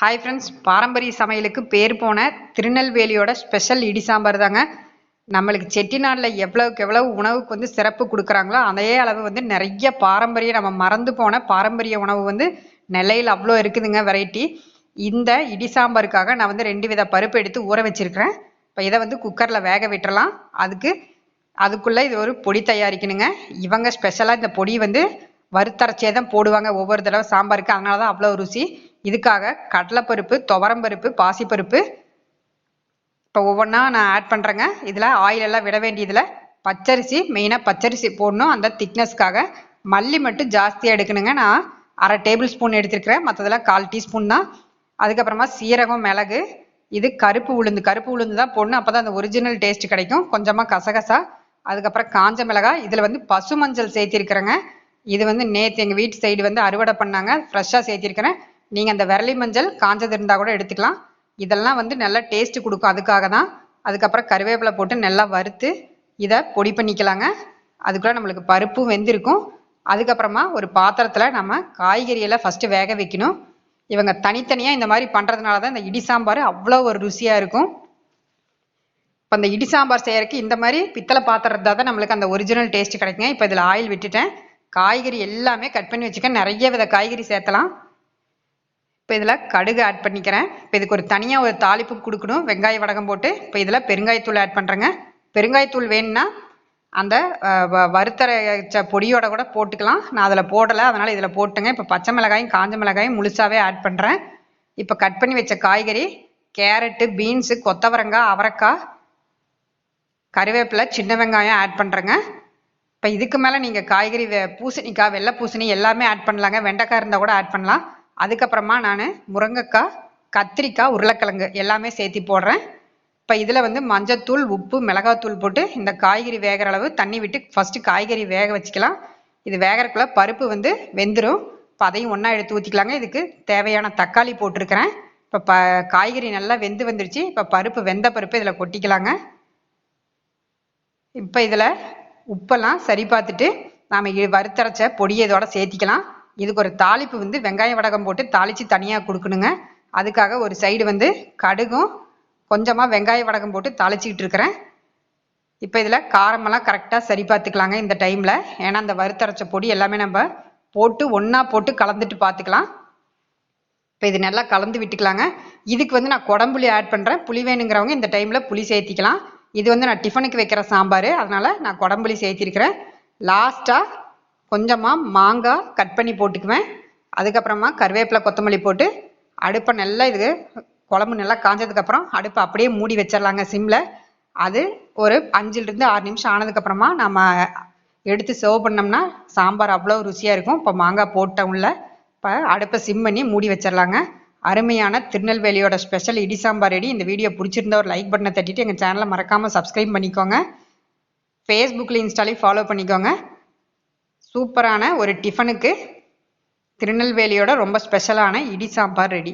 Hi friends, பாரம்பரிய சமையலுக்கு பேர் போன திருநெல்வேலியோட ஸ்பெஷல் இடி சாம்பார் தாங்க. நம்மளுக்கு செட்டிநாட்டில் எவ்வளவுக்கு எவ்வளவு உணவுக்கு வந்து சிறப்பு கொடுக்குறாங்களோ அதே அளவு வந்து நிறைய பாரம்பரிய நம்ம மறந்து போன பாரம்பரிய உணவு வந்து நெல்லையில் அவ்வளோ இருக்குதுங்க வெரைட்டி. இந்த இடி சாம்பாருக்காக நான் வந்து 2 வித பருப்பு எடுத்து ஊற வச்சிருக்கிறேன். இப்போ இதை வந்து குக்கரில் வேக விட்டுறலாம். அதுக்குள்ளே இது ஒரு பொடி தயாரிக்கணுங்க. இவங்க ஸ்பெஷலாக இந்த பொடி வந்து வறுத்தரைச்சே தான் போடுவாங்க ஒவ்வொரு தடவை சாம்பாருக்கு, அதனால தான் அவ்வளோ ருசி. இதுக்காக கடலைப்பருப்பு, துவரம்பருப்பு, பாசிப்பருப்பு இப்போ ஒவ்வொன்றா நான் ஆட் பண்ணுறேங்க. இதில் ஆயில் எல்லாம் விட வேண்டியதில் பச்சரிசி, மெயினாக பச்சரிசி போடணும் அந்த திக்னஸ்க்காக. மல்லி மட்டும் ஜாஸ்தியாக எடுக்கணுங்க. நான் 1/2 டேபிள் ஸ்பூன் எடுத்துருக்கிறேன், மற்றதெல்லாம் 1/4 டீஸ்பூன் தான். அதுக்கப்புறமா சீரகம், மிளகு, இது கருப்பு உளுந்து தான் போடணும், அப்போ தான் அந்த ஒரிஜினல் டேஸ்ட் கிடைக்கும். கொஞ்சமாக கசகசா, அதுக்கப்புறம் காஞ்ச மிளகாய். இதில் வந்து பசு மஞ்சள் சேர்த்திருக்கிறேங்க. இது வந்து நேற்று எங்கள் வீட்டு சைடு வந்து அறுவடை பண்ணாங்க, ஃப்ரெஷ்ஷாக சேர்த்திருக்கிறேன். நீங்கள் அந்த விரலி மஞ்சள் காஞ்சது இருந்தால் கூட எடுத்துக்கலாம். இதெல்லாம் வந்து நல்லா டேஸ்ட் கொடுக்கும், அதுக்காக தான். அதுக்கப்புறம் கருவேப்பிலை போட்டு நல்லா வறுத்து இதை பொடி பண்ணிக்கலாங்க. அதுக்குள்ளே நம்மளுக்கு பருப்பும் வெந்திருக்கும். அதுக்கப்புறமா ஒரு பாத்திரத்தில் நம்ம காய்கறியெல்லாம் ஃபஸ்ட்டு வேக வைக்கணும். இவங்க தனித்தனியாக இந்த மாதிரி பண்ணுறதுனால தான் இந்த இடி சாம்பார் அவ்வளோ ஒரு ருசியாக இருக்கும். இப்போ அந்த இடி சாம்பார் செய்யறதுக்கு இந்த மாதிரி பித்தளை பாத்திரம் தான் நம்மளுக்கு அந்த ஒரிஜினல் டேஸ்ட் கிடைக்குங்க. இப்போ இதில் ஆயில் விட்டுட்டேன். காய்கறி எல்லாமே கட் பண்ணி வச்சுக்க, நிறைய வித காய்கறி சேர்த்தலாம். இப்போ இதில் கடுகு ஆட் பண்ணிக்கிறேன். இப்போ இதுக்கு ஒரு தனியாக ஒரு தாளிப்பு கொடுக்கணும், வெங்காய வடகம் போட்டு. இப்போ இதில் பெருங்காயத்தூள் ஆட் பண்ணுறேங்க. பெருங்காயத்தூள் வேணும்னா அந்த வறுத்தரைச்ச பொடியோட கூட போட்டுக்கலாம். நான் அதில் போடலை, அதனால் இதில் போட்டுங்க. இப்போ பச்சை மிளகாயும் காஞ்ச மிளகாயும் முழுசாகவே ஆட் பண்ணுறேன். இப்போ கட் பண்ணி வச்ச காய்கறி கேரட்டு, பீன்ஸு, கொத்தவரங்காய், அவரைக்காய், கருவேப்பிலை, சின்ன வெங்காயம் ஆட் பண்ணுறேங்க. இப்போ இதுக்கு மேலே நீங்கள் காய்கறி பூசணிக்காய், வெள்ளை பூசணி எல்லாமே ஆட் பண்ணலாங்க. வெண்டைக்காய் இருந்தால் கூட ஆட் பண்ணலாம். அதுக்கப்புறமா நான் முருங்கைக்காய், கத்திரிக்காய், உருளைக்கிழங்கு எல்லாமே சேர்த்து போடுறேன். இப்போ இதில் வந்து மஞ்சத்தூள், உப்பு, மிளகாத்தூள் போட்டு இந்த காய்கறி வேகிற அளவு தண்ணி விட்டு ஃபஸ்ட்டு காய்கறி வேக வச்சுக்கலாம். இது வேகிறக்குள்ள பருப்பு வந்து வெந்துடும். இப்போ அதையும் ஒன்றா எடுத்து ஊற்றிக்கலாங்க. இதுக்கு தேவையான தக்காளி போட்டிருக்கிறேன். இப்போ காய்கறி நல்லா வந்துருச்சு. இப்போ பருப்பு வெந்த பருப்பு இதில் கொட்டிக்கலாங்க. இப்போ இதில் உப்பெல்லாம் சரி பார்த்துட்டு நாம் வறுத்தரைச்ச பொடியை இதோட சேர்த்திக்கலாம். இதுக்கு ஒரு தாளிப்பு வந்து வெங்காய வடகம் போட்டு தாளித்து தனியாக கொடுக்கணுங்க. அதுக்காக ஒரு சைடு வந்து கடுகும் கொஞ்சமாக வெங்காய வடகம் போட்டு தாளிச்சிக்கிட்டு இருக்கிறேன். இப்போ இதில் காரமெல்லாம் கரெக்டாக சரி பார்த்துக்கலாங்க இந்த டைமில். ஏன்னா அந்த வறுத்தரைச்ச பொடி எல்லாமே நம்ம போட்டு ஒன்றா போட்டு கலந்துட்டு பார்த்துக்கலாம். இப்போ இது நல்லா கலந்து விட்டுக்கலாங்க. இதுக்கு வந்து நான் குடம்புளி ஆட் பண்ணுறேன். புளி வேணுங்கிறவங்க இந்த டைமில் புளி சேர்த்திக்கலாம். இது வந்து நான் டிஃபனுக்கு வைக்கிற சாம்பார், அதனால் நான் குடம்புளி சேர்த்திருக்கிறேன். லாஸ்ட்டாக கொஞ்சமாக மாங்காய் கட் பண்ணி போட்டுக்குவேன். அதுக்கப்புறமா கருவேப்பிலை, கொத்தமல்லி போட்டு அடுப்பை நல்லா இது குழம்பு நல்லா காஞ்சதுக்கப்புறம் அடுப்பை அப்படியே மூடி வச்சிடலாங்க சிம்மில். அது ஒரு 5லிருந்து 6 நிமிஷம் ஆனதுக்கப்புறமா நம்ம எடுத்து சர்வ் பண்ணோம்னா சாம்பார் அவ்வளோ ருசியாக இருக்கும். இப்போ மாங்காய் போட்ட உள்ள இப்போ அடுப்பை சிம் பண்ணி மூடி வச்சிடலாங்க. அருமையான திருநெல்வேலியோட ஸ்பெஷல் இடி சாம்பார் ரெடி. இந்த வீடியோ பிடிச்சிருந்தா ஒரு லைக் பட்டனை தட்டிட்டு எங்கள் சேனலை மறக்காமல் சப்ஸ்கிரைப் பண்ணிக்கோங்க. ஃபேஸ்புக்கில், இன்ஸ்டாலையும் ஃபாலோ பண்ணிக்கோங்க. சூப்பரான ஒரு டிஃபனுக்கு திருநெல்வேலியோட ரொம்ப ஸ்பெஷலான இடி சாம்பார் ரெடி.